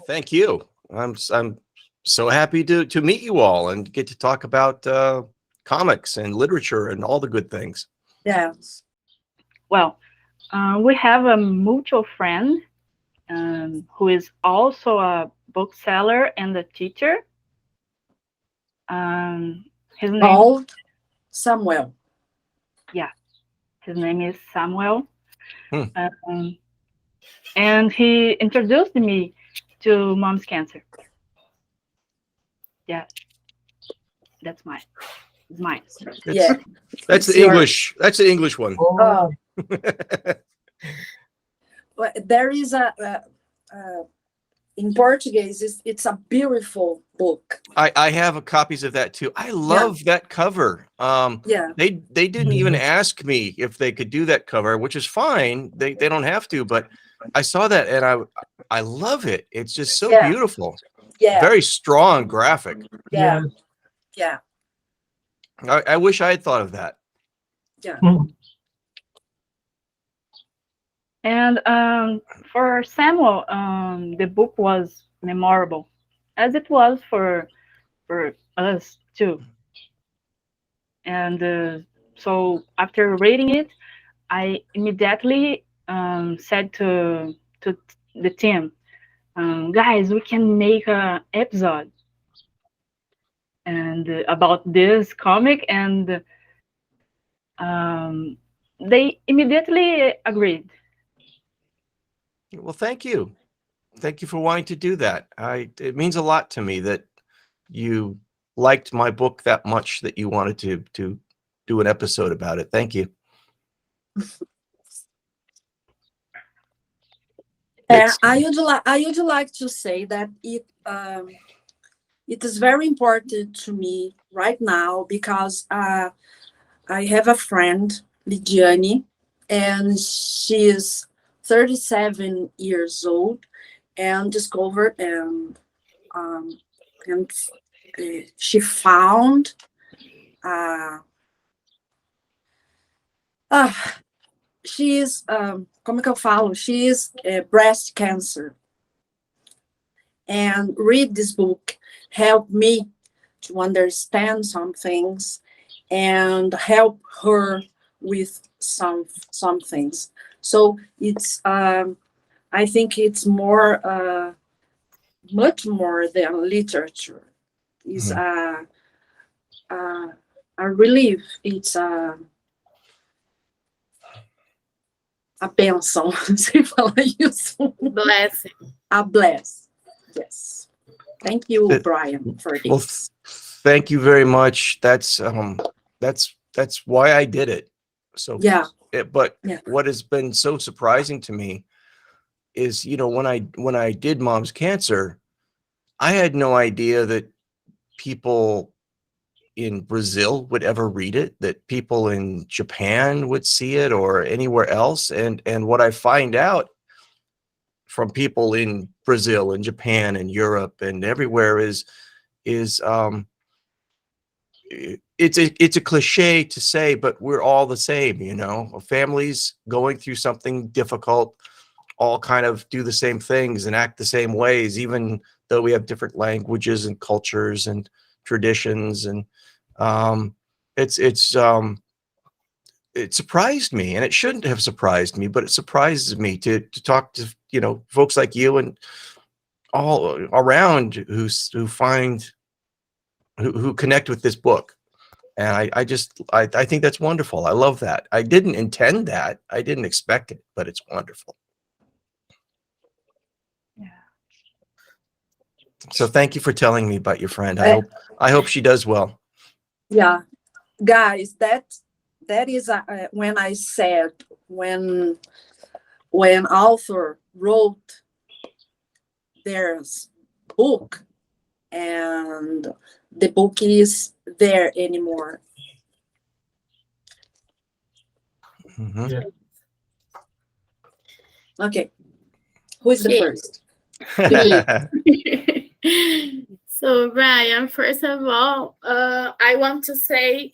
Thank you. I'm so happy to meet you all and get to talk about comics and literature and all the good things. Yes. Well, we have a mutual friend who is also a bookseller and a teacher. His name Called Samuel. his name is Samuel. Hmm. And he introduced me to Mom's Cancer. Yeah, that's mine. It's mine. Yeah. That's the It's English. That's the English one. Oh. Well, there is in Portuguese, it's a beautiful book. I have copies of that too. I love that cover. Yeah. They didn't even ask me if they could do that cover, which is fine. They don't have to, but I saw that and I love it. It's just so Yeah. beautiful. Yeah. Very strong graphic. Yeah. Yeah. I wish I had thought of that. Yeah. And for Samuel, the book was memorable, as it was for us too. And so after reading it, I immediately said to the team, guys, we can make an episode and about this comic, and they immediately agreed. Well, thank you. Thank you for wanting to do that. It means a lot to me that you liked my book that much that you wanted to do an episode about it. Thank you. I would like to say that it is very important to me right now because I have a friend, Lidiane, and she is 37 years old and discovered and she found she is como que eu falo? She is breast cancer, and read this book helped me to understand some things and help her with some things. So it's I think it's more much more than literature. It's a relief. It's a bênção. Sem falar isso. Blessing. A bless. Yes. Thank you, Brian, for this. Well, thank you very much. That's why I did it. So yeah. But what has been so surprising to me is, when I did Mom's Cancer, I had no idea that people in Brazil would ever read it, that people in Japan would see it or anywhere else. And what I find out from people in Brazil and Japan and Europe and everywhere is it's a cliche to say, but we're all the same, families going through something difficult, all kind of do the same things and act the same ways, even though we have different languages and cultures and traditions. And it surprised me, and it shouldn't have surprised me, but it surprises me to talk to, folks like you and all around who connect with this book. And I think that's wonderful. I love that. I didn't intend that. I didn't expect it, but it's wonderful. Yeah. So thank you for telling me about your friend. I hope she does well. Yeah, guys, that is when I said when author wrote their book and the book is there anymore. Mm-hmm. Yeah. Okay, who is the first? So, Brian, first of all, I want to say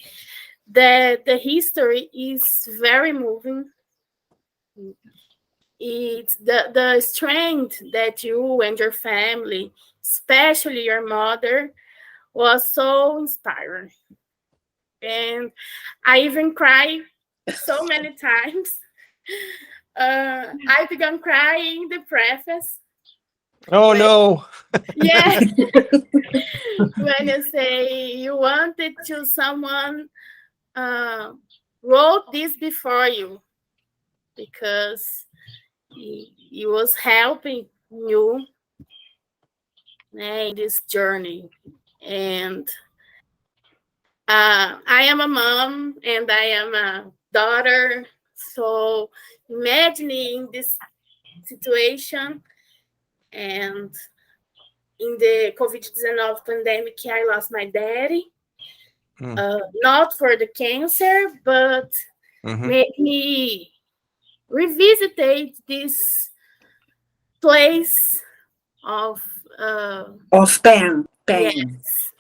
that the history is very moving. it's the strength that you and your family, especially your mother, was so inspiring. And I even cried so many times. I began crying in the preface. Oh no. Yeah. When you say you wanted to someone wrote this before you, because he was helping you in this journey. And I am a mom and I am a daughter. So imagining this situation, and in the COVID-19 pandemic, I lost my daddy. Not for the cancer, but made me revisit this place of pain. Yes.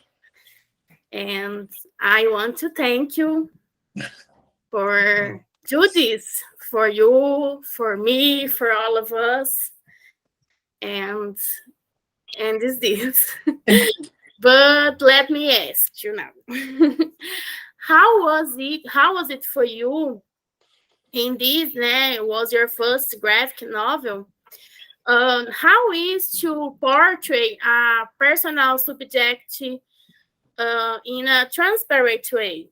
And I want to thank you for do this for you, for me, for all of us, and is this. But let me ask you now, how was it for you in this? Was your first graphic novel? How is to portray a personal subject in a transparent way?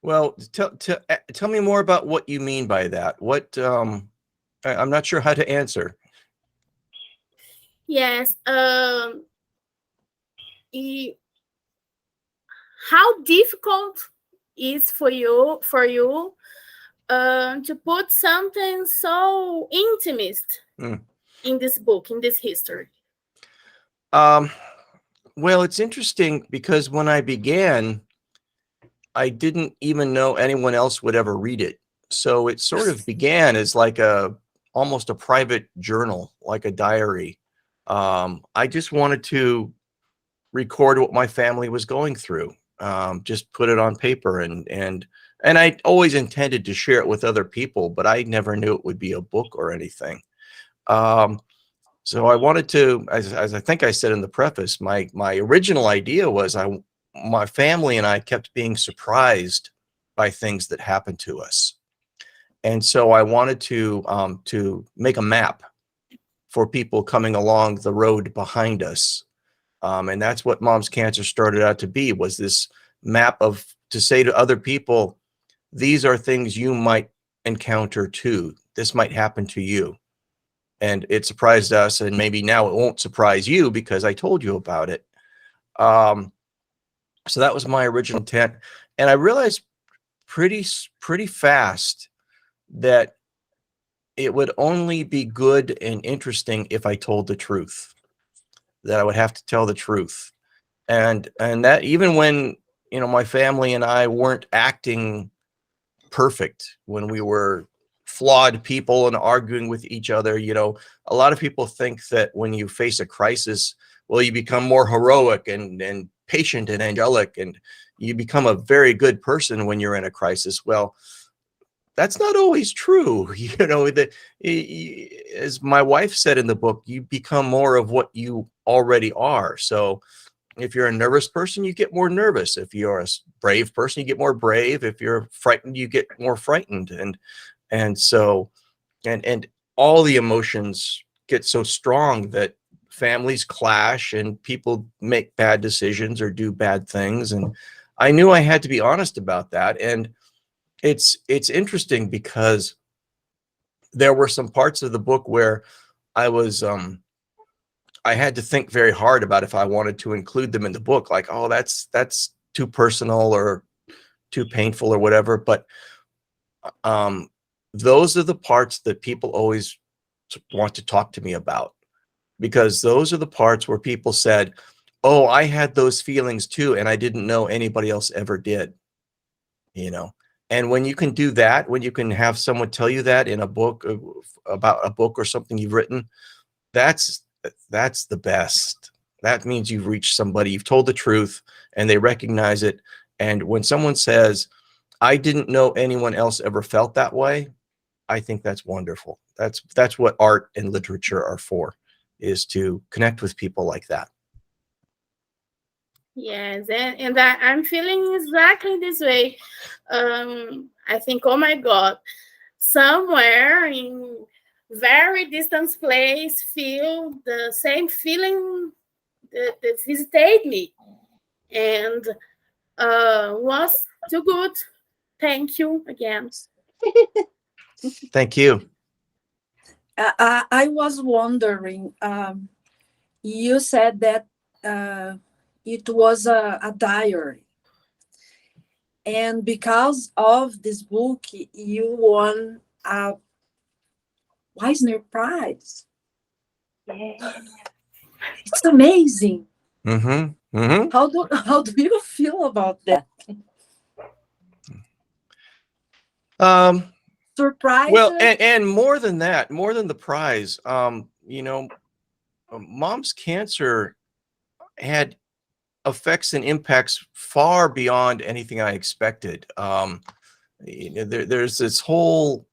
Well, tell me more about what you mean by that. What I'm not sure how to answer. Yes. How difficult is for you to put something so intimate in this book, in this history? Well, it's interesting because when I began, I didn't even know anyone else would ever read it. So it sort of began as like almost a private journal, like a diary. I just wanted to record what my family was going through, just put it on paper, and I always intended to share it with other people, but I never knew it would be a book or anything. So I wanted to, as I think I said in the preface, my original idea was my family and I kept being surprised by things that happened to us. And so I wanted to make a map for people coming along the road behind us. And that's what Mom's Cancer started out to be, was this map to say to other people, these are things you might encounter too. This might happen to you. And it surprised us, and maybe now it won't surprise you because I told you about it. So that was my original intent. And I realized pretty fast that it would only be good and interesting if I told the truth, that I would have to tell the truth. And that even when, my family and I weren't acting perfect, when we were flawed people and arguing with each other, a lot of people think that when you face a crisis, well, you become more heroic and patient and angelic, and you become a very good person when you're in a crisis. Well, that's not always true. As my wife said in the book, you become more of what you already are. So if you're a nervous person, you get more nervous. If you're a brave person, you get more brave. If you're frightened, you get more frightened. And so all the emotions get so strong that families clash and people make bad decisions or do bad things. And I knew I had to be honest about that. And it's interesting because there were some parts of the book where I had to think very hard about if I wanted to include them in the book, like, oh, that's too personal or too painful or whatever. But those are the parts that people always want to talk to me about, because those are the parts where people said, oh, I had those feelings too, and I didn't know anybody else ever did, And when you can do that, when you can have someone tell you that in a book, about a book or something you've written, that's the best. That means you've reached somebody, you've told the truth, and they recognize it. And when someone says, I didn't know anyone else ever felt that way. I think that's wonderful. That's what art and literature are for, is to connect with people like that. Yes, and I'm feeling exactly this way. I think, oh my God, somewhere in very distant place feel the same feeling that visited me, and was too good. Thank you again. Thank you. I was wondering, you said that it was a diary. And because of this book, you won a Eisner Prize. Yeah. It's amazing. Mm-hmm. Mm-hmm. How do you feel about that? Surprise? Well, and more than that, more than the prize, you know, Mom's Cancer had effects and impacts far beyond anything I expected. You know, there's this whole,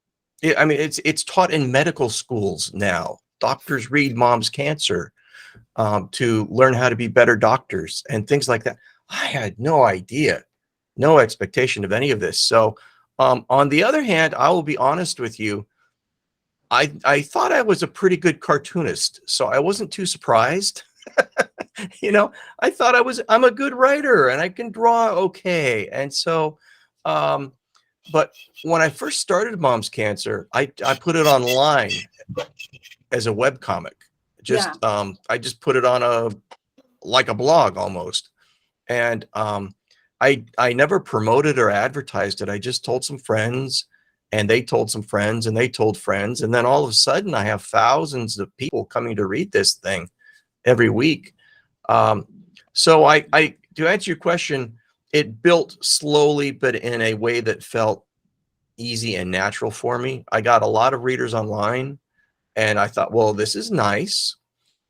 I mean, it's taught in medical schools now. Doctors read Mom's Cancer to learn how to be better doctors and things like that. I had no idea, no expectation of any of this. So on the other hand, I will be honest with you, I thought I was a pretty good cartoonist, so I wasn't too surprised. You know, I thought I'm a good writer and I can draw okay. And so, but when I first started Mom's Cancer, I put it online as a web comic. I just put it on like a blog almost. And I never promoted or advertised it. I just told some friends, and they told some friends, and they told friends. And then all of a sudden I have thousands of people coming to read this thing every week. So to answer your question, it built slowly, but in a way that felt easy and natural for me. I got a lot of readers online, and I thought, well, this is nice.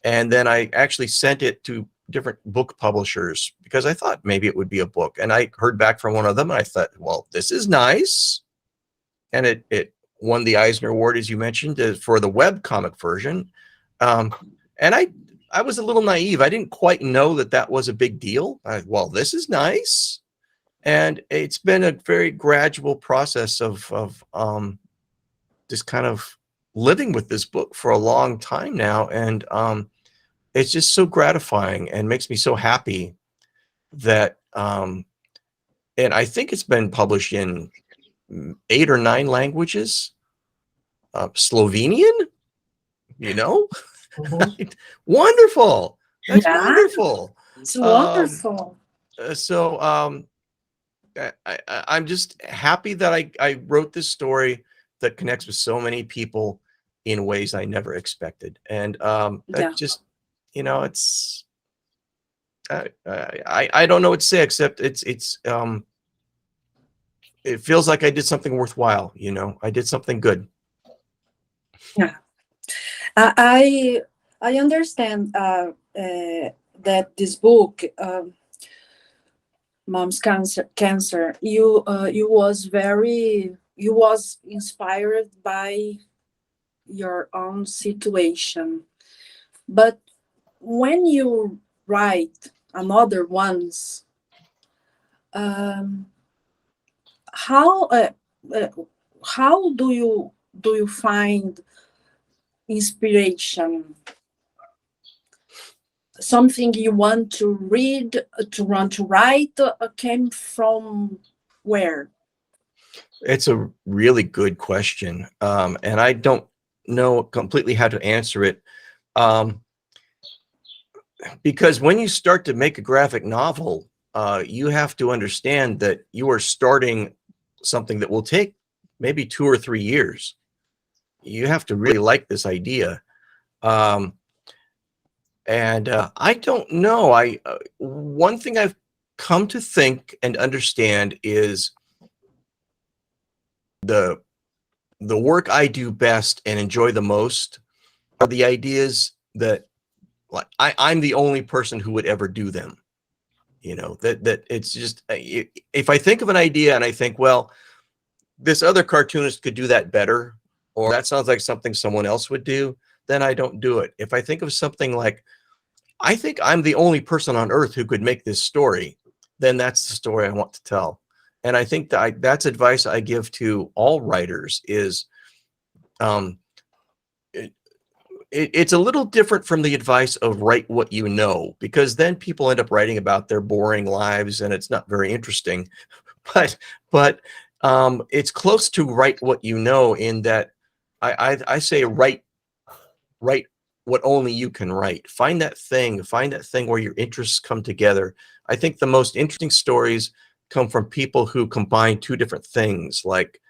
And then I actually sent it to different book publishers because I thought maybe it would be a book. And I heard back from one of them, and I thought, well, this is nice. And it won the Eisner Award, as you mentioned, for the web comic version. And I was a little naive. I didn't quite know that was a big deal. Well, this is nice. And it's been a very gradual process of just kind of living with this book for a long time now. And it's just so gratifying and makes me so happy that, and I think it's been published in 8 or 9 languages. Slovenian, you know? Wonderful. That's wonderful. It's wonderful. So I'm just happy that I wrote this story that connects with so many people in ways I never expected. And that just, you know, it's I don't know what to say, except it feels like I did something worthwhile. You know, I did something good. Yeah. I understand that this book, Mom's Cancer, you was inspired by your own situation, but when you write another ones, how do you find inspiration? Something you want to read, to write, came from where? It's a really good question, and I don't know completely how to answer it, because when you start to make a graphic novel, you have to understand that you are starting something that will take maybe 2 or 3 years. You have to really like this idea. And I don't know. One thing I've come to think and understand is the work I do best and enjoy the most are the ideas that, like, I'm the only person who would ever do them. You know, that it's just, if I think of an idea and I think, well, this other cartoonist could do that better, or that sounds like something someone else would do, then I don't do it. If I think of something like, I think I'm the only person on earth who could make this story, then that's the story I want to tell. And I think that that's advice I give to all writers is, it's a little different from the advice of write what you know, because then people end up writing about their boring lives and it's not very interesting. But it's close to write what you know, in that I say write what only you can write. Find that thing where your interests come together. I think the most interesting stories come from people who combine two different things. Like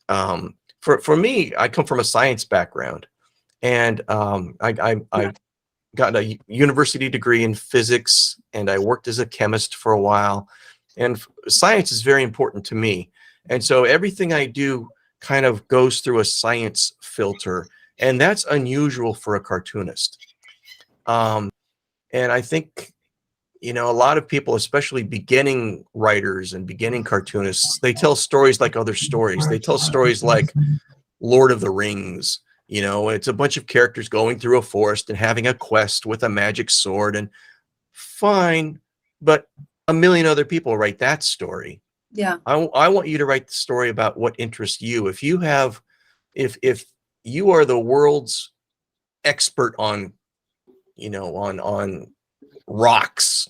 for me, I come from a science background. And I got a university degree in physics, and I worked as a chemist for a while. And science is very important to me. And so everything I do kind of goes through a science filter. And that's unusual for a cartoonist. And I think, you know, a lot of people, especially beginning writers and beginning cartoonists, they tell stories like other stories. They tell stories like Lord of the Rings. You know, it's a bunch of characters going through a forest and having a quest with a magic sword, and fine, but a million other people write that story. Yeah. I want you to write the story about what interests you. If you have, if you are the world's expert on, you know, on rocks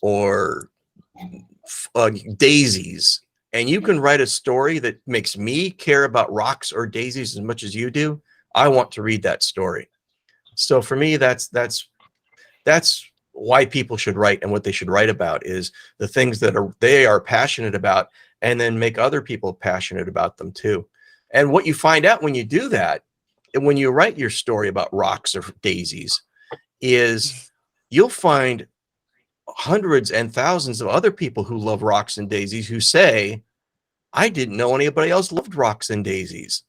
or daisies, and you can write a story that makes me care about rocks or daisies as much as you do, I want to read that story. So for me, that's why people should write, and what they should write about is the things that they are passionate about, and then make other people passionate about them too. And what you find out when you do that, and when you write your story about rocks or daisies, is you'll find hundreds and thousands of other people who love rocks and daisies who say, I didn't know anybody else loved rocks and daisies.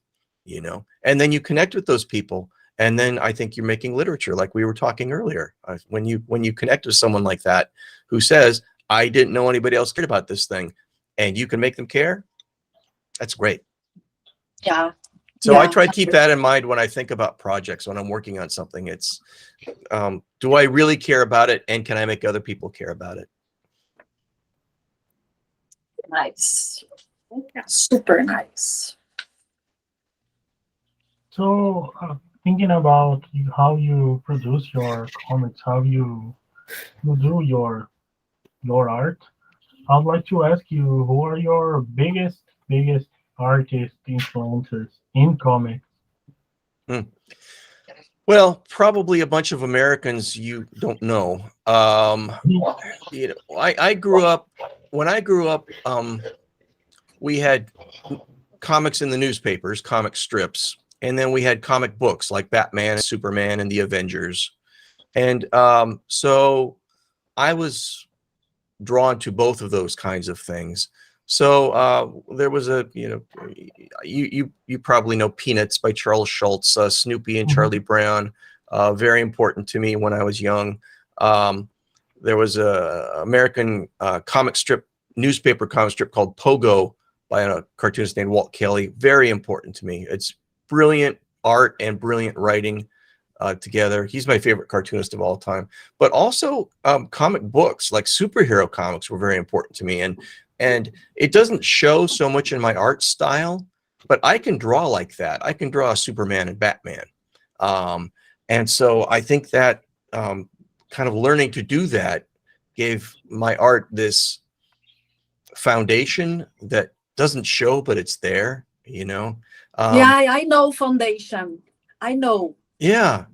You know, and then you connect with those people, and then I think you're making literature, like we were talking earlier. When you connect with someone like that who says, I didn't know anybody else cared about this thing, and you can make them care, that's great. Yeah. So yeah, I try to keep that in mind when I think about projects, when I'm working on something. It's, do I really care about it, and can I make other people care about it? Nice. Super nice. So thinking about how you produce your comics, how you do your art, I'd like to ask you, who are your biggest artist influencers in comics? Well, probably a bunch of Americans you don't know. You know, I grew up, when I grew up, we had comics in the newspapers, comic strips. And then we had comic books like Batman, Superman, and the Avengers. And so I was drawn to both of those kinds of things. So there was a, you know, you probably know Peanuts by Charles Schulz, Snoopy and Charlie Brown, very important to me when I was young. There was a American newspaper comic strip called Pogo by a cartoonist named Walt Kelly, very important to me. It's brilliant art and brilliant writing together. He's my favorite cartoonist of all time. But also comic books, like superhero comics, were very important to me. And it doesn't show so much in my art style, but I can draw like that. I can draw Superman and Batman. And so I think that kind of learning to do that gave my art this foundation that doesn't show, but it's there, you know. Yeah, I know foundation. I know. Yeah.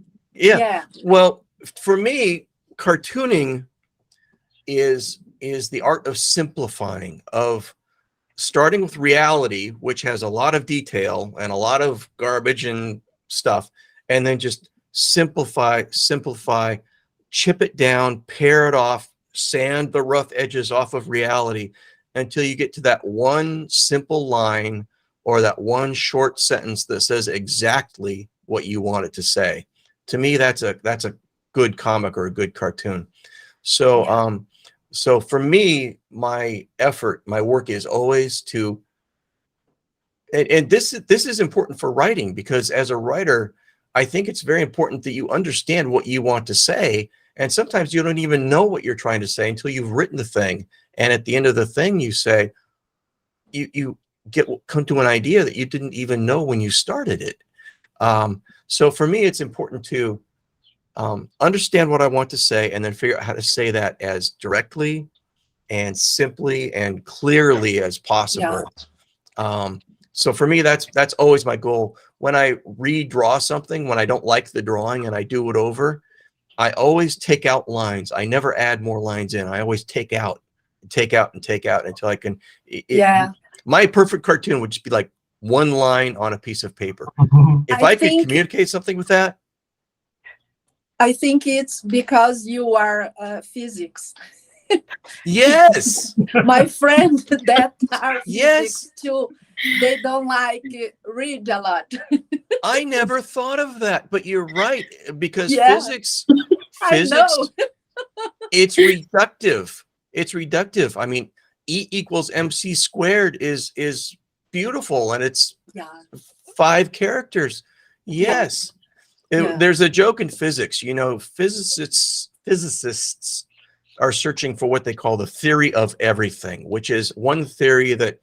Well, for me, cartooning is the art of simplifying, of starting with reality, which has a lot of detail and a lot of garbage and stuff, and then just simplify, chip it down, pare it off, sand the rough edges off of reality until you get to that one simple line or that one short sentence that says exactly what you want it to say. To me, that's a good comic or a good cartoon. So So for me, my work is always to, and this is important for writing, because as a writer, I think it's very important that you understand what you want to say. And sometimes you don't even know what you're trying to say until you've written the thing. And at the end of the thing, you say, you come to an idea that you didn't even know when you started it. So for me, it's important to understand what I want to say, and then figure out how to say that as directly and simply and clearly as possible. So for me, that's always my goal. When I redraw something, when I don't like the drawing and I do it over, I always take out lines. I never add more lines in. I always take out and take out and take out until I can. My perfect cartoon would just be like one line on a piece of paper. If I could communicate something with that. I think it's because you are physics. Yes. My friends that are Yes. physics too, they don't like read a lot. I never thought of that, but you're right, because Yeah. physics, I know. it's reductive. It's reductive. I mean, E equals MC squared is beautiful, and it's 5 characters. Yes. There's a joke in physics, you know, physicists are searching for what they call the theory of everything, which is one theory that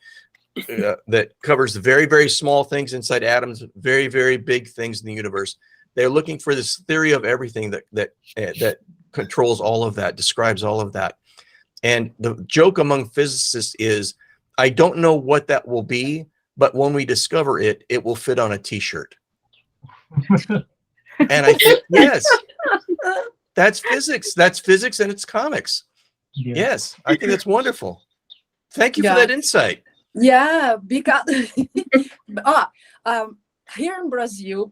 that covers very, very small things inside atoms, very, very big things in the universe. They're looking for this theory of everything that controls all of that, describes all of that. And the joke among physicists is, I don't know what that will be, but when we discover it, it will fit on a t-shirt. And I think, yes, that's physics. That's physics, and it's comics. Yeah. Yes, I think that's wonderful. Thank you for that insight. Yeah, because here in Brazil,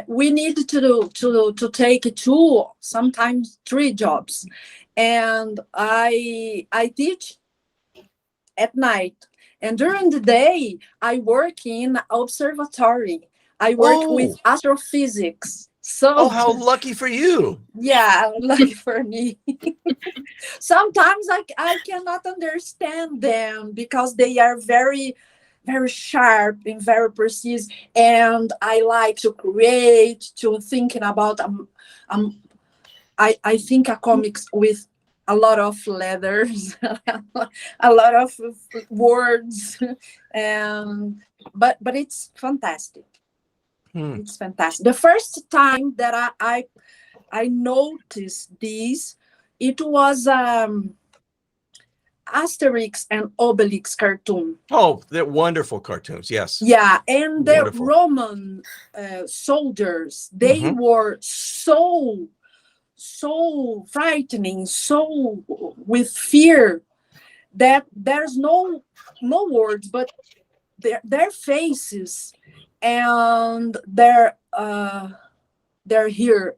we need to take 2, sometimes 3 jobs, and I teach at night, and during the day I work in observatory. I work with astrophysics. So, how lucky for you. Yeah, lucky for me. Sometimes I cannot understand them because they are very, very sharp and very precise. And I like to create, to thinking about, I think a comics with a lot of letters, a lot of words, but it's fantastic. It's fantastic. The first time that I noticed this, it was Asterix and Obelix cartoon. Oh, they're wonderful cartoons. Yes. Yeah, and the Wonderful. Roman soldiers, they were so frightening, so with fear that there's no words, but their faces and they're here.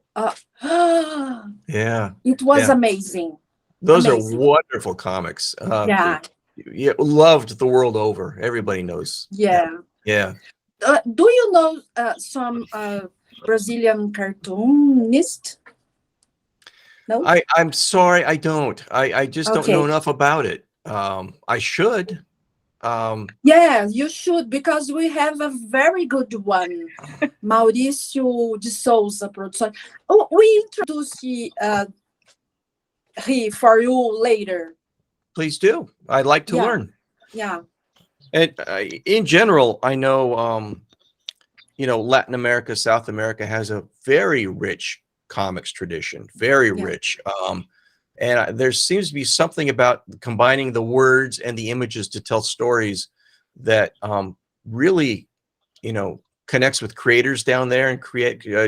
Yeah. It was amazing. Those amazing. are wonderful comics. Yeah. Loved the world over. Everybody knows. Yeah. Yeah. Do you know some Brazilian cartoonist? No? I'm sorry, I don't. I just don't know enough about it. I should. Yeah, you should, because we have a very good one, Mauricio de Souza production. Oh, we introduce he for you later. Please do. I'd like to learn. Yeah. And in general, I know, Latin America, South America has a very rich comics tradition, very rich. And there seems to be something about combining the words and the images to tell stories that really, connects with creators down there and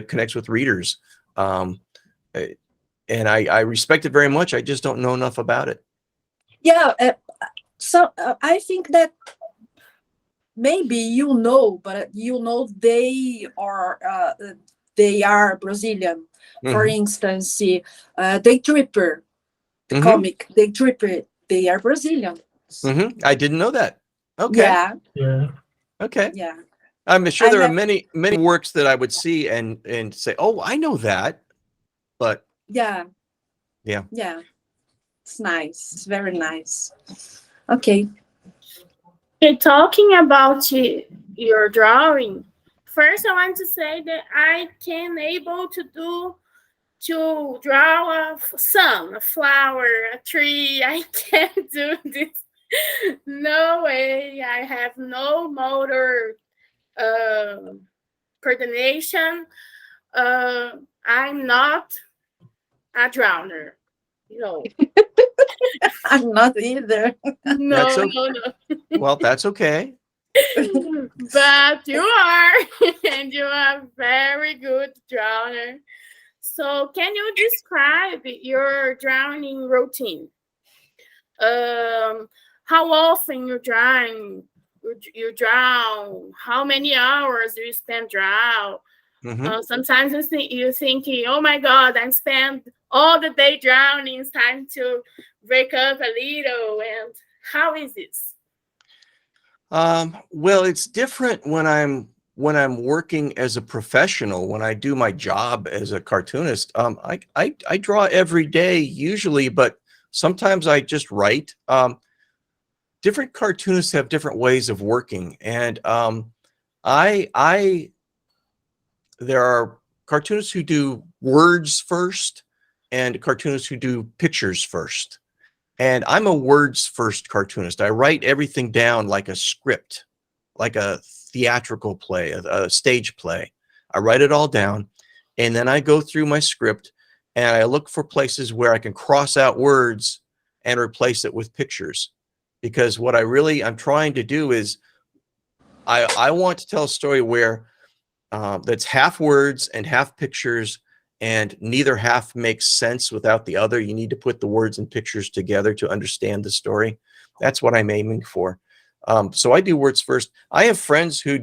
connects with readers. And I respect it very much. I just don't know enough about it. Yeah. So I think that maybe but they are Brazilian. For instance, Day Tripper. The comic, they are Brazilian. I didn't know that. Okay. Yeah. Okay. Yeah. I'm sure there are many works that I would see and say, oh, I know that. But yeah. It's nice. It's very nice. Okay. Okay, talking about your drawing, first I want to say that I can able to draw a sun, a flower, a tree. I can't do this. No way. I have no motor coordination. I'm not a drowner. No. I'm not either. That's No, okay. no. Well, that's okay. But you are, and you are very good drowner. So can you describe your drowning routine? How often you drown? You drown? How many hours do you spend drown? Mhm. Sometimes you're thinking, oh my God, I spent all the day drowning. It's time to wake up a little. And how is this? Well, it's different when I'm working as a professional. When I do my job as a cartoonist, I draw every day usually, but sometimes I just write. Different cartoonists have different ways of working, and there are cartoonists who do words first and cartoonists who do pictures first. And I'm a words first cartoonist. I write everything down like a script, like a theatrical play, a stage play. I write it all down, and then I go through my script and I look for places where I can cross out words and replace it with pictures. Because what I'm trying to do is I want to tell a story where that's half words and half pictures, and neither half makes sense without the other. You need to put the words and pictures together to understand the story. That's what I'm aiming for. So I do words first. I have friends who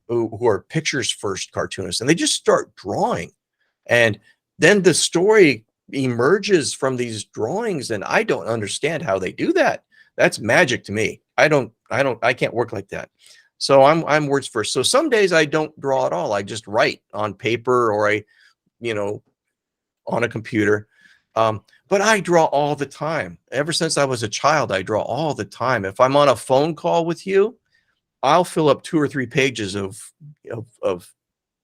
are pictures first cartoonists, and they just start drawing, and then the story emerges from these drawings, and I don't understand how they do that. That's magic to me. I can't work like that. So I'm words first. So some days I don't draw at all. I just write on paper, or on a computer. But I draw all the time. Ever since I was a child, I draw all the time. If I'm on a phone call with you, I'll fill up 2 or 3 pages of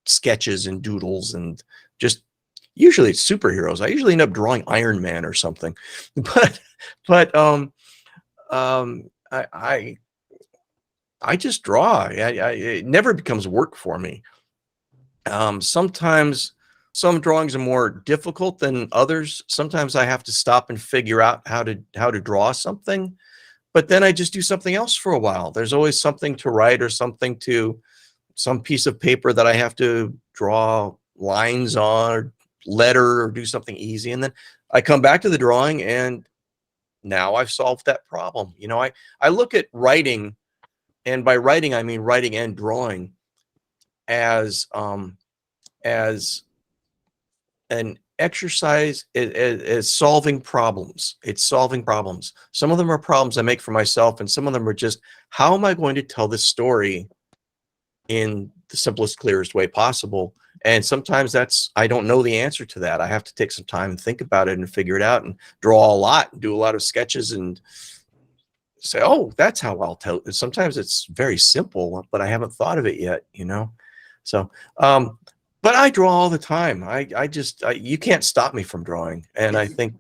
sketches and doodles, and just usually it's superheroes. I usually end up drawing Iron Man or something. But I just draw. It never becomes work for me. Sometimes some drawings are more difficult than others. Sometimes I have to stop and figure out how to draw something, but then I just do something else for a while. There's always something to write, or some piece of paper that I have to draw lines on, or letter, or do something easy. And then I come back to the drawing, and now I've solved that problem. I look at writing, and by writing, I mean writing and drawing, as an exercise, is solving problems. It's solving problems. Some of them are problems I make for myself, and some of them are just, how am I going to tell this story in the simplest, clearest way possible? And sometimes I don't know the answer to that. I have to take some time and think about it and figure it out, and draw a lot and do a lot of sketches and say, oh, that's how I'll tell it. Sometimes it's very simple, but I haven't thought of it yet, So, but I draw all the time. You can't stop me from drawing. And I think,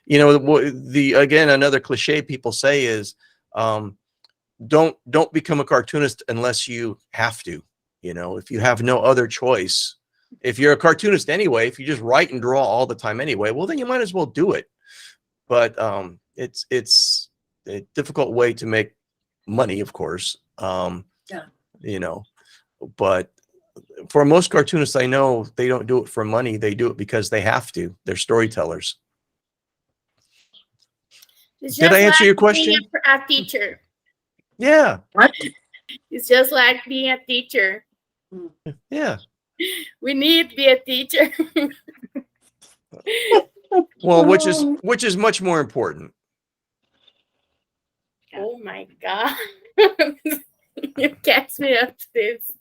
again, another cliche people say is, don't become a cartoonist unless you have to. If you have no other choice, if you're a cartoonist anyway, if you just write and draw all the time anyway, well, then you might as well do it. But it's a difficult way to make money, of course. But for most cartoonists I know, they don't do it for money. They do it because they have to. They're storytellers. Did I answer your question? A teacher. Yeah. What? It's just like being a teacher. Yeah. We need to be a teacher. Well, which is much more important. Oh my God. You catch me up to this.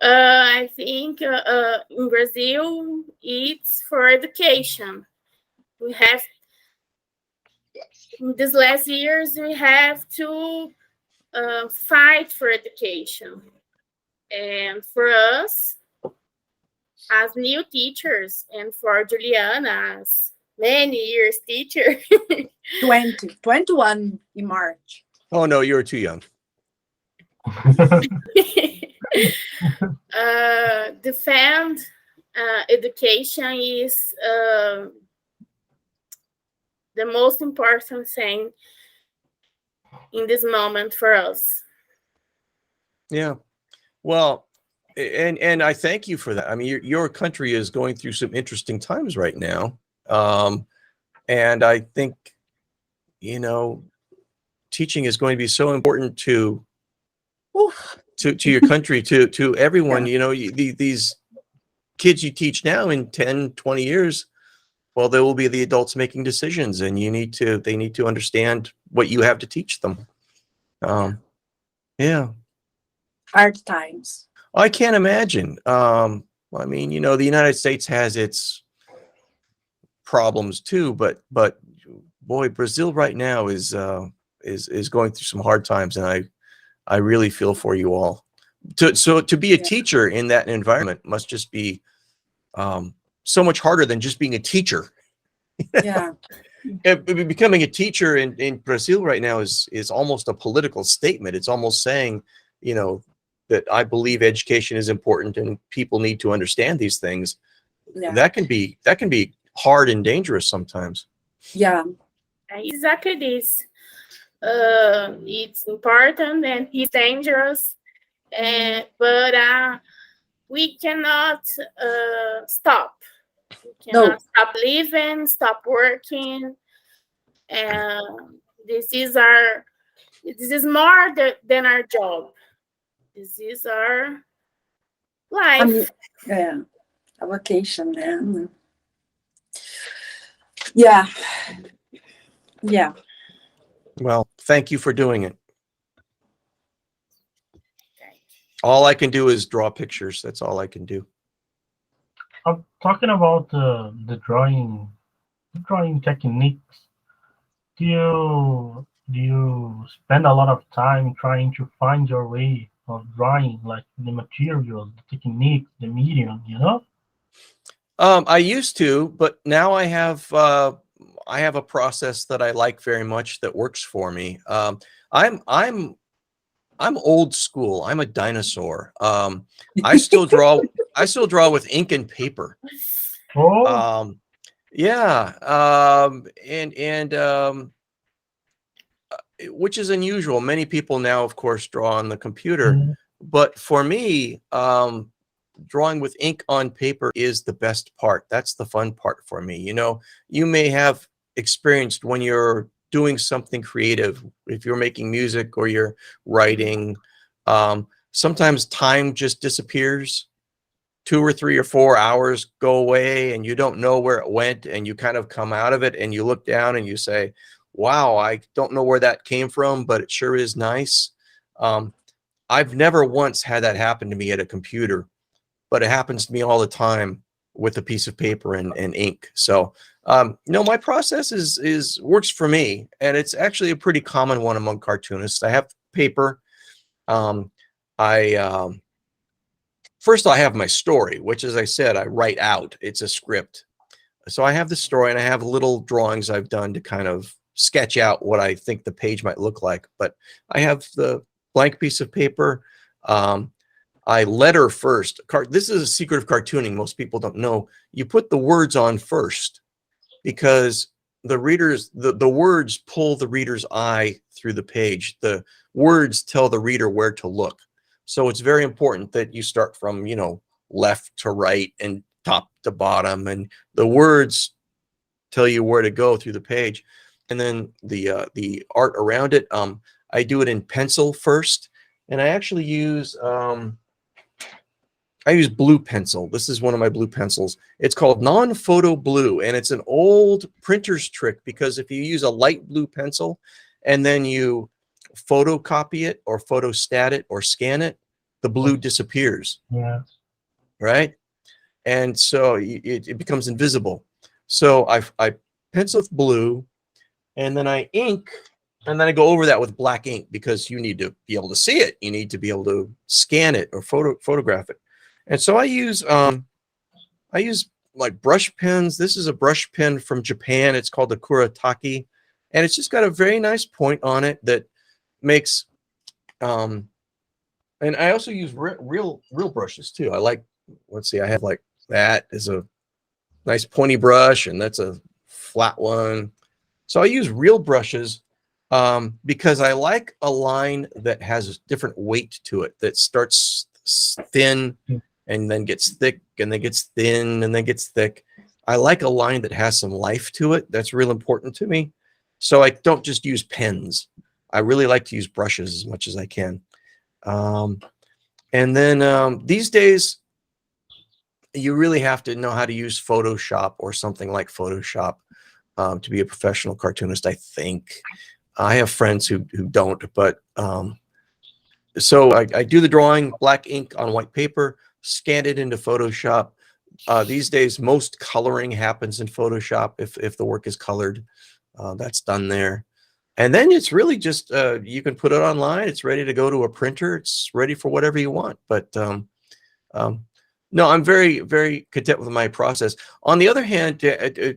I think in Brazil, it's for education. We have in these last years, we have to fight for education. And for us, as new teachers, and for Giuliana as many years teacher, 21 in March. Oh no, you were too young. defend education is the most important thing in this moment for us. Yeah. Well, and I thank you for that. I mean, your country is going through some interesting times right now. And I think, you know, teaching is going to be so important to your country, to everyone. Yeah. You know, these kids you teach now, in 10, 20 years, well, there will be the adults making decisions, and they need to understand what you have to teach them. Yeah. Hard times. I can't imagine. I mean, you know, the United States has its problems too, but boy, Brazil right now is going through some hard times, and I really feel for you all. To be a teacher in that environment must just be so much harder than just being a teacher. Yeah. Becoming a teacher in Brazil right now is almost a political statement. It's almost saying, you know, that I believe education is important and people need to understand these things. Yeah. That can be hard and dangerous sometimes. Yeah. Exactly this. It's important and it's dangerous, but we cannot stop. We cannot stop living, stop working. This is more than our job. This is our life. I mean, yeah, a vacation. Yeah. Yeah. Well, thank you for doing it. All I can do is draw pictures. That's all I can do. I'm talking about the drawing techniques. Do you spend a lot of time trying to find your way of drawing, like the materials, the technique, the medium, you know? I used to, but now I have a process that I like very much that works for me. I'm old school. I'm a dinosaur. I still draw with ink and paper. Oh. Yeah. Which is unusual. Many people now, of course, draw on the computer. Mm-hmm. But for me, drawing with ink on paper is the best part. That's the fun part for me. You know, you may have experienced when you're doing something creative, if you're making music or you're writing, sometimes time just disappears. 2 or 3 or 4 hours go away and you don't know where it went, and you kind of come out of it and you look down and you say, wow, I don't know where that came from, but it sure is nice. I've never once had that happen to me at a computer, but it happens to me all the time with a piece of paper and ink. So, no, my process works for me, and it's actually a pretty common one among cartoonists. I have paper. First I have my story, which, as I said, I write out. It's a script. So I have the story, and I have little drawings I've done to kind of sketch out what I think the page might look like. But I have the blank piece of paper. I letter first. This is a secret of cartooning most people don't know. You put the words on first, because the words pull the reader's eye through the page. The words tell the reader where to look. So it's very important that you start from, you know, left to right and top to bottom, and the words tell you where to go through the page. And then the art around it, I do it in pencil first, and I actually use blue pencil. This is one of my blue pencils. It's called non-photo blue, and it's an old printer's trick, because if you use a light blue pencil and then you photocopy it or photostat it or scan it, the blue disappears. Yeah. Right? And so it becomes invisible. So I pencil with blue, and then I ink, and then I go over that with black ink because you need to be able to see it. You need to be able to scan it or photograph it. And so I use like brush pens. This is a brush pen from Japan. It's called the Kuretake, and it's just got a very nice point on it that makes and I also use real brushes too. I like, let's see, I have like, that is a nice pointy brush, and that's a flat one. So I use real brushes because I like a line that has different weight to it, that starts thin and then gets thick and then gets thin and then gets thick. I like a line that has some life to it. That's real important to me. So I don't just use pens. I really like to use brushes as much as I can. And then these days, you really have to know how to use Photoshop or something like Photoshop to be a professional cartoonist, I think. I have friends who don't, but so I do the drawing, black ink on white paper, scan it into Photoshop. These days, most coloring happens in Photoshop if the work is colored. That's done there. And then it's really just, you can put it online. It's ready to go to a printer. It's ready for whatever you want. But no, I'm very, very content with my process. On the other hand,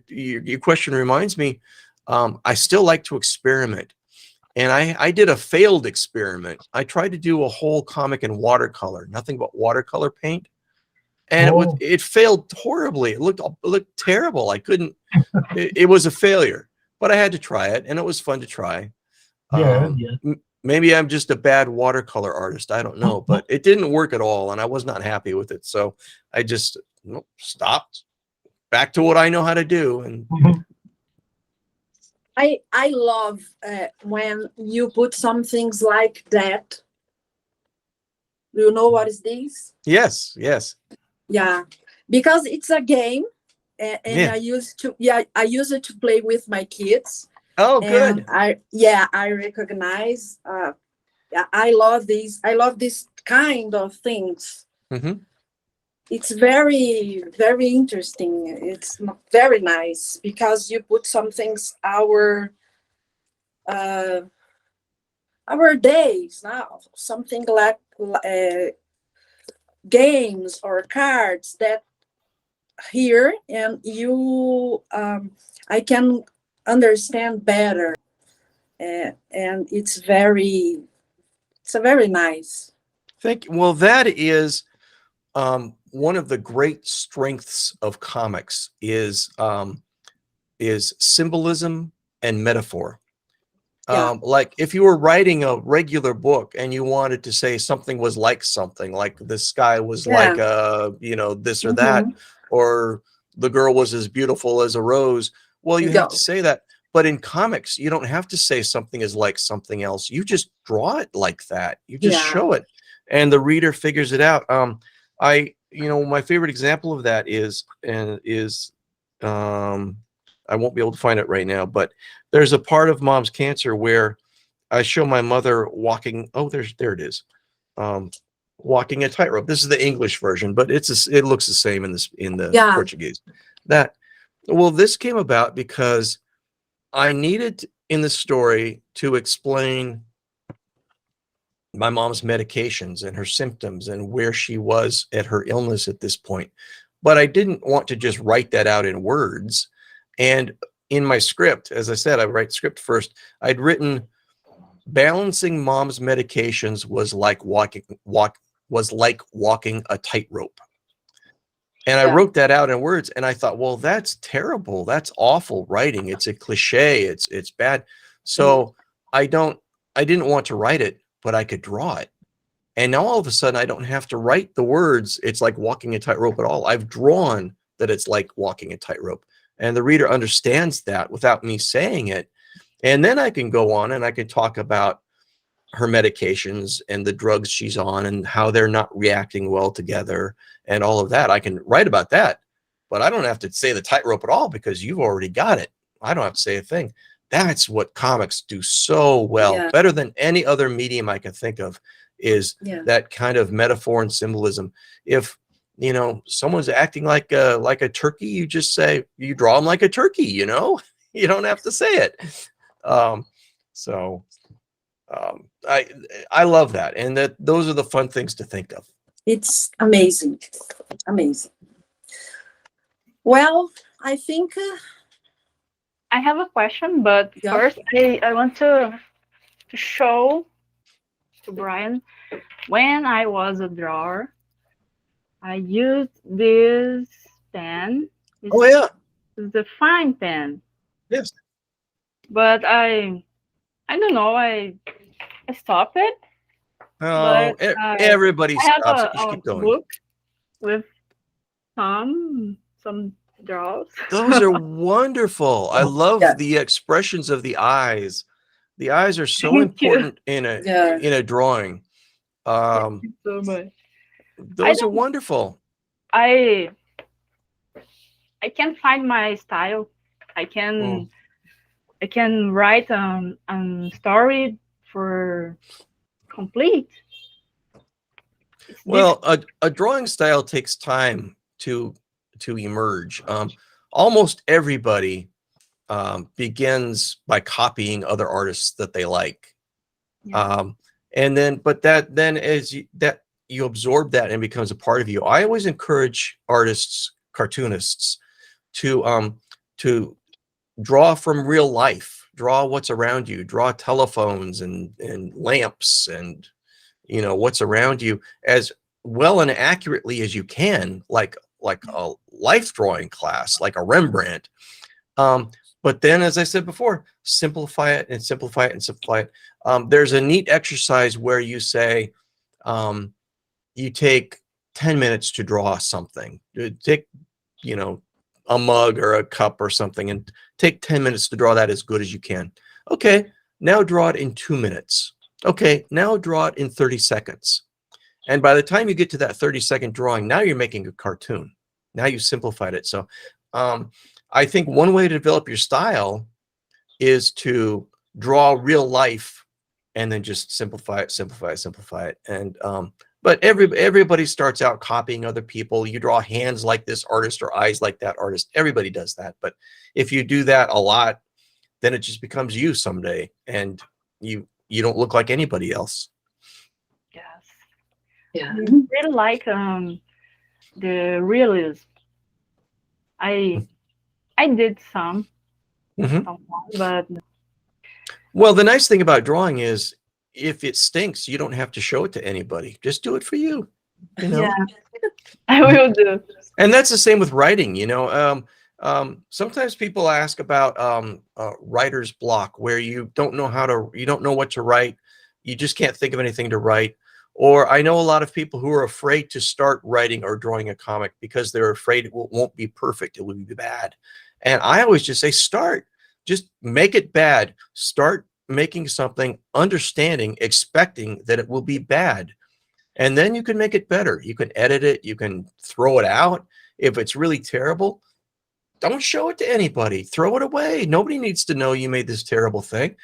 your question reminds me, I still like to experiment. And I did a failed experiment. I tried to do a whole comic in watercolor, nothing but watercolor paint. And it failed horribly. It looked terrible. I couldn't, it was a failure. But I had to try it, and it was fun to try. Yeah. Maybe I'm just a bad watercolor artist. I don't know, but it didn't work at all, and I was not happy with it. So I just stopped. Back to what I know how to do. And I love when you put some things like that. Do you know what is this? Yes, yes. Yeah, because it's a game. And Yeah. I used it to play with my kids. Oh, good. And I recognize. I love these. I love this kind of things. Mm-hmm. It's very, very interesting. It's very nice because you put some things our days now, something like games or cards that here, and you I can understand better, and it's very nice. Thank you. Well, that is one of the great strengths of comics is symbolism and metaphor. Yeah. Like if you were writing a regular book and you wanted to say something was like something, like the sky was like this or that, or the girl was as beautiful as a rose. Well, you have to say that. But in comics, you don't have to say something is like something else. You just draw it like that. You just show it, and the reader figures it out. My favorite example of that is I won't be able to find it right now, but there's a part of Mom's Cancer where I show my mother walking. Oh, there it is. Walking a tightrope. This is the English version, but it looks the same in the Portuguese. This came about because I needed in the story to explain my mom's medications and her symptoms and where she was at her illness at this point. But I didn't want to just write that out in words. And in my script, as I said, I write script first. I'd written balancing mom's medications was like walking a tightrope. And I wrote that out in words, and I thought, well, that's terrible. That's awful writing. It's a cliche. It's bad. So I didn't want to write it, but I could draw it. And now all of a sudden I don't have to write the words. It's like walking a tightrope at all. I've drawn that it's like walking a tightrope, and the reader understands that without me saying it. And then I can go on and I can talk about her medications and the drugs she's on and how they're not reacting well together and all of that. I can write about that, but I don't have to say the tightrope at all because you've already got it. I don't have to say a thing. That's what comics do so well, better than any other medium I can think of, is that kind of metaphor and symbolism. If someone's acting like a turkey, you just say, you draw them like a turkey, you don't have to say it. So I love that, and that those are the fun things to think of. It's amazing, amazing. Well, I think I have a question, but Yeah. first I want to show to Brian, when I was a drawer, I used this pen. Oh yeah, It's the fine pen. yes. But I don't know, I stopped it. Oh, But, everybody I have stops it. Just a keep going. book with some draws. Those are wonderful. I love Yeah. the expressions of the eyes. The eyes are so Thank you. important in a drawing. Thank you so much. Those are wonderful. I can't find my style. I can write a story for complete. It's Well, a drawing style takes time to emerge. Almost everybody begins by copying other artists that they like. Yeah. And then, but then as you absorb that and it becomes a part of you. I always encourage artists, cartoonists, to draw from real life, draw what's around you, draw telephones and lamps and, you know, what's around you as well and accurately as you can, like a life drawing class, like a Rembrandt. But then, as I said before, simplify it and simplify it and simplify it. There's a neat exercise where you say, you take 10 minutes to draw something. Take, you know, a mug or a cup or something and take 10 minutes to draw that as good as you can. Okay, now draw it in 2 minutes. Okay, now draw it in 30 seconds. And by the time you get to that 30-second drawing, now you're making a cartoon. Now you simplified it. So I think one way to develop your style is to draw real life and then just simplify it, simplify it, simplify it. And but everybody starts out copying other people. You draw hands like this artist or eyes like that artist. Everybody does that. But if you do that a lot, then it just becomes you someday, and you don't look like anybody else. Yes. yeah. I really like the realism. I did some, but Well, the nice thing about drawing is if it stinks, you don't have to show it to anybody. Just do it for you. You know? yeah, I will do. And that's the same with writing. You know, sometimes people ask about writer's block, where you don't know what to write. You just can't think of anything to write. Or I know a lot of people who are afraid to start writing or drawing a comic because they're afraid it won't be perfect. It will be bad. And I always just say, start. Just make it bad. Start making something, understanding, expecting that it will be bad. And then you can make it better. You can edit it. You can throw it out. If it's really terrible, don't show it to anybody. Throw it away. Nobody needs to know you made this terrible thing.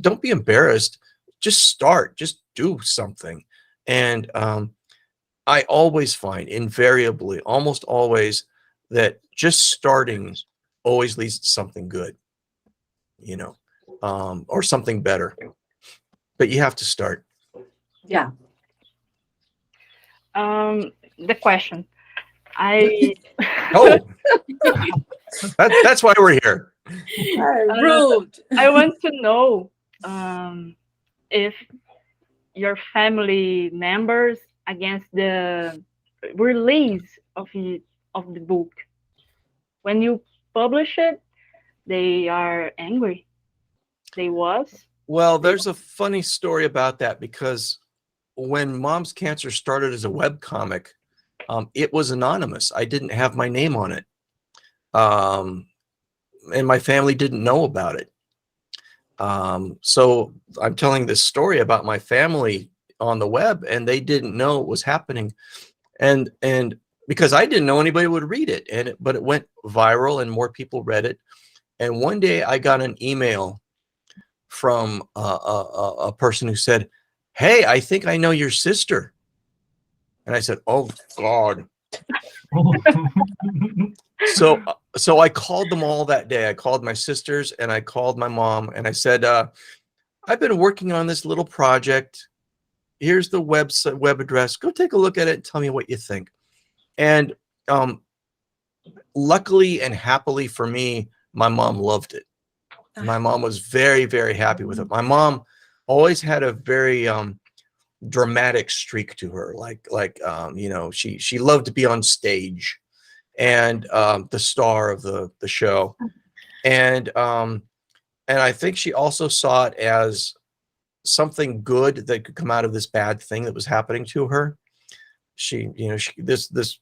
Don't be embarrassed. Just start. Just do something. And I always find, invariably, almost always, that just starting always leads to something good, you know, or something better. But you have to start. Yeah. The question. Oh, that's why we're here. Rude. I want to know if your family members against the release of the book, when you publish it, they are angry. They was. Well, there's a funny story about that, because when Mom's Cancer started as a webcomic, it was anonymous. I didn't have my name on it. And my family didn't know about it. So I'm telling this story about my family on the web, and they didn't know it was happening. And because I didn't know anybody would read it, but it went viral and more people read it. And one day I got an email from a person who said, "Hey, I think I know your sister." And I said, "Oh God." So so I called them all that day. I called my sisters and I called my mom and I said, I've been working on this little project. Here's the web address. Go take a look at it and tell me what you think. And luckily and happily for me, my mom loved it. My mom was very, very happy with it. My mom always had a very dramatic streak to her. You know, she loved to be on stage and the star of the show. And I think she also saw it as something good that could come out of this bad thing that was happening to her. This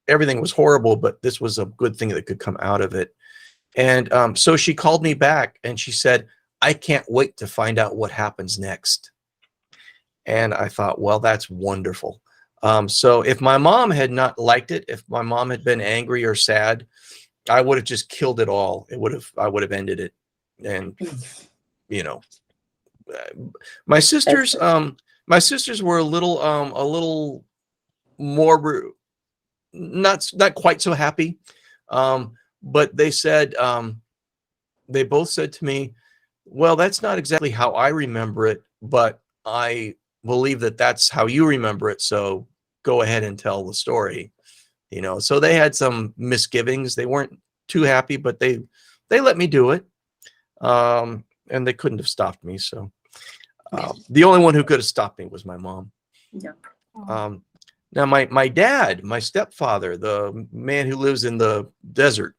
everything was horrible, but this was a good thing that could come out of it. And so she called me back and she said, I can't wait to find out what happens next. And I thought, well, that's wonderful. So if my mom had not liked it, if my mom had been angry or sad, I would have just killed it all. I would have ended it. And, you know, my sisters were a little more, not quite so happy. But they said, they both said to me, well, that's not exactly how I remember it, but I believe that that's how you remember it. So go ahead and tell the story, you know? So they had some misgivings. They weren't too happy, but they let me do it. And they couldn't have stopped me. So the only one who could have stopped me was my mom. Yeah. Now my dad, my stepfather, the man who lives in the desert,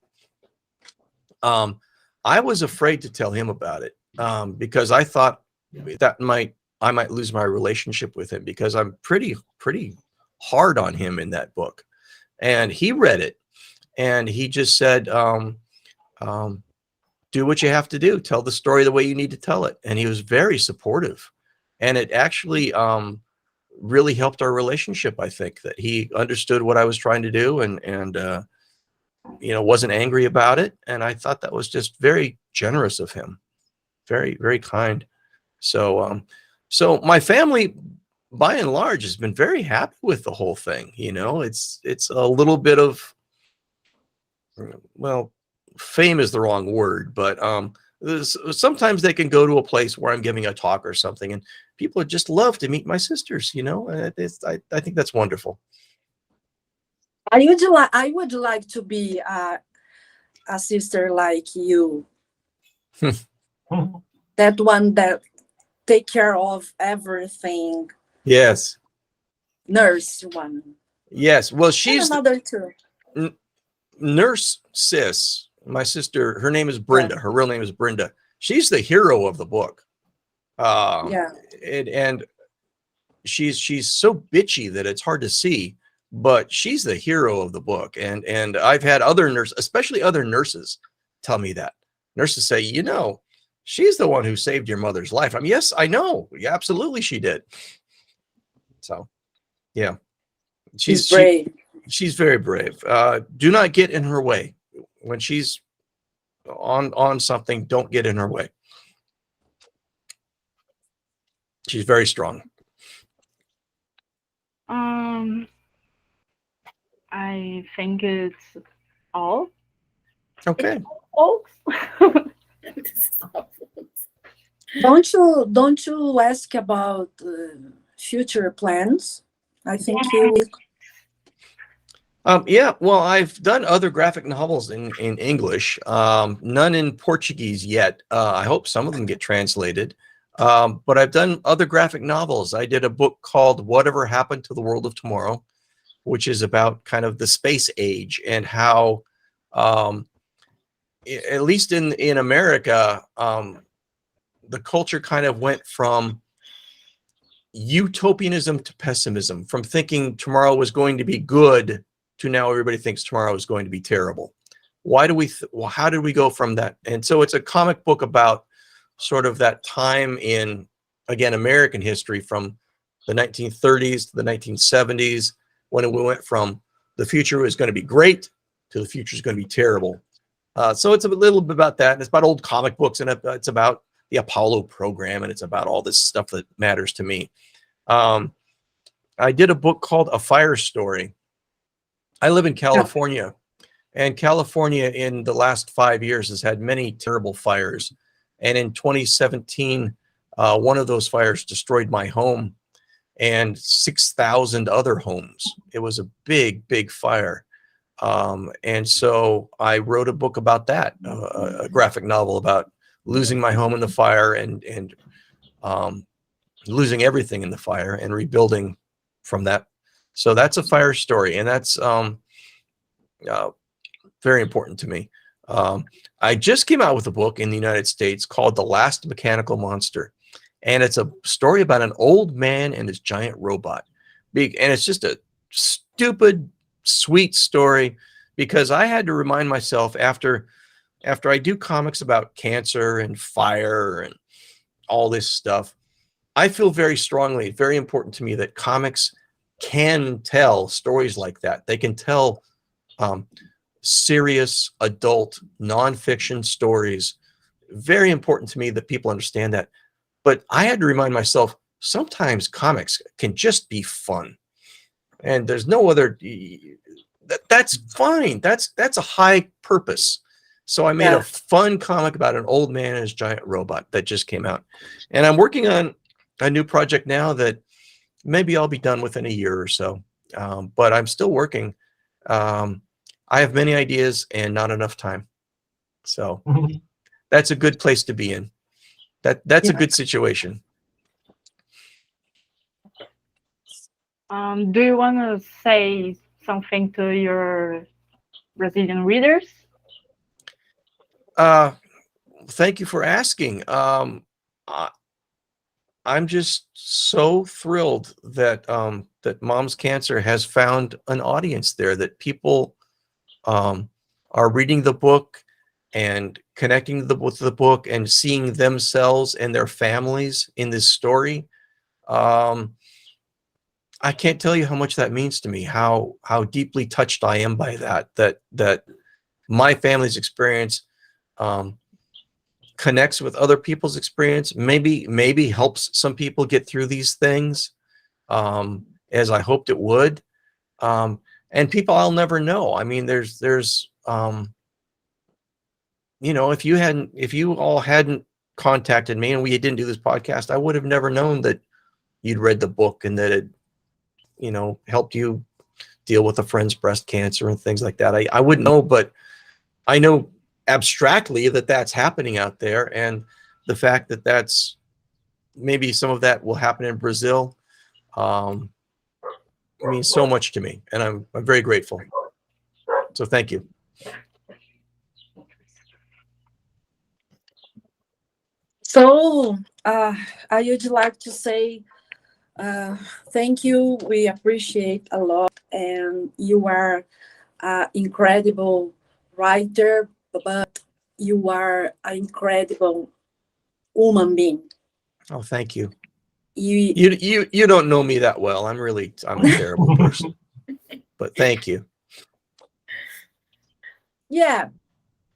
I was afraid to tell him about it because I thought that I might lose my relationship with him because I'm pretty hard on him in that book. And he read it and he just said, do what you have to do. Tell the story the way you need to tell it. And he was very supportive. And it actually really helped our relationship. I think that he understood what I was trying to do and you know, wasn't angry about it. And I thought that was just very generous of him. Very, very kind. So, so my family, by and large, has been very happy with the whole thing. You know, it's a little bit of, well, fame is the wrong word, but sometimes they can go to a place where I'm giving a talk or something and people would just love to meet my sisters, you know, I think that's wonderful. I would like to be a sister like you. That one that take care of everything. Yes. Nurse one. Yes. Well, she's another two. Nurse Sis, my sister, her name is Brenda. Her real name is Brenda. She's the hero of the book. Yeah. And she's so bitchy that it's hard to see. But she's the hero of the book. And I've had other nurses, especially other nurses, tell me that. Nurses say, you know, she's the one who saved your mother's life. I mean, yes, I know. Yeah, absolutely she did. So, yeah. She's brave. She's very brave. Do not get in her way. When she's on something, don't get in her way. She's very strong. I think it's all. Okay. Folks. Don't you ask about future plans? I think you. Yeah. Well, I've done other graphic novels in English. None in Portuguese yet. I hope some of them get translated. But I've done other graphic novels. I did a book called Whatever Happened to the World of Tomorrow, which is about kind of the space age and how, at least in America, the culture kind of went from utopianism to pessimism, from thinking tomorrow was going to be good to now everybody thinks tomorrow is going to be terrible. Why do we, how did we go from that? And so it's a comic book about sort of that time in, again, American history from the 1930s to the 1970s, when we went from the future is going to be great to the future is going to be terrible. So it's a little bit about that. And it's about old comic books, and it's about the Apollo program, and it's about all this stuff that matters to me. I did a book called A Fire Story. I live in California, And California in the last 5 years has had many terrible fires. And in 2017, one of those fires destroyed my home and 6,000 other homes. It was a big, big fire. And so I wrote a book about that, a graphic novel about losing my home in the fire and losing everything in the fire and rebuilding from that. So that's a fire story, and that's very important to me. I just came out with a book in the United States called The Last Mechanical Monster. And it's a story about an old man and his giant robot. And it's just a stupid, sweet story, because I had to remind myself after I do comics about cancer and fire and all this stuff, I feel very strongly, very important to me that comics can tell stories like that. They can tell serious, adult, nonfiction stories. Very important to me that people understand that. But I had to remind myself, sometimes comics can just be fun. And there's no other, that's fine. That's a high purpose. So I made a fun comic about an old man and his giant robot that just came out. And I'm working on a new project now that maybe I'll be done within a year or so. But I'm still working. I have many ideas and not enough time. So that's a good place to be in. That's a good situation. Do you want to say something to your Brazilian readers? Thank you for asking. I'm just so thrilled that that Mom's Cancer has found an audience there, that people are reading the book and connecting with the book and seeing themselves and their families in this story. I can't tell you how much that means to me, how deeply touched I am by that my family's experience connects with other people's experience, maybe helps some people get through these things, as I hoped it would. And people I'll never know. I mean, there's you know, if you all hadn't contacted me and we didn't do this podcast, I would have never known that you'd read the book and that it, you know, helped you deal with a friend's breast cancer and things like that. I wouldn't know, but I know abstractly that that's happening out there. And the fact that that's maybe some of that will happen in Brazil, means so much to me. And I'm very grateful. So thank you. So I would like to say thank you. We appreciate a lot, and you are an incredible writer, but you are an incredible human being. Oh, thank you. You don't know me that well. I'm a terrible person, but thank you. Yeah.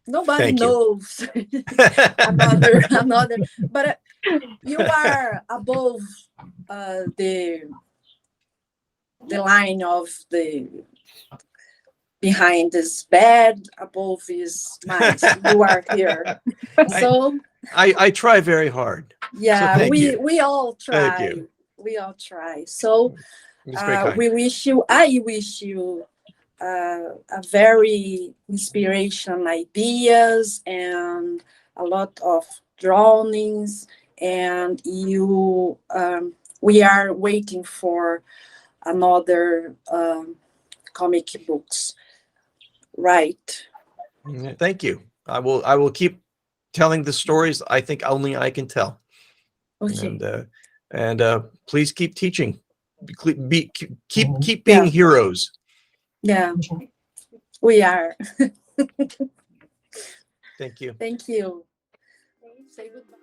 Nobody Thank you. knows another, but you are above the line of the behind is bad, above is nice. You are here, so I try very hard. yeah. So we all try. Thank you. We all try. So It's very kind. we wish you. I wish you. A very inspiration ideas and a lot of drawings, and you we are waiting for another comic books, right? Thank you. I will keep telling the stories I think only I can tell. Okay. And please keep teaching. Keep being heroes. Yeah, we are. Thank you. Thank you. Say goodbye.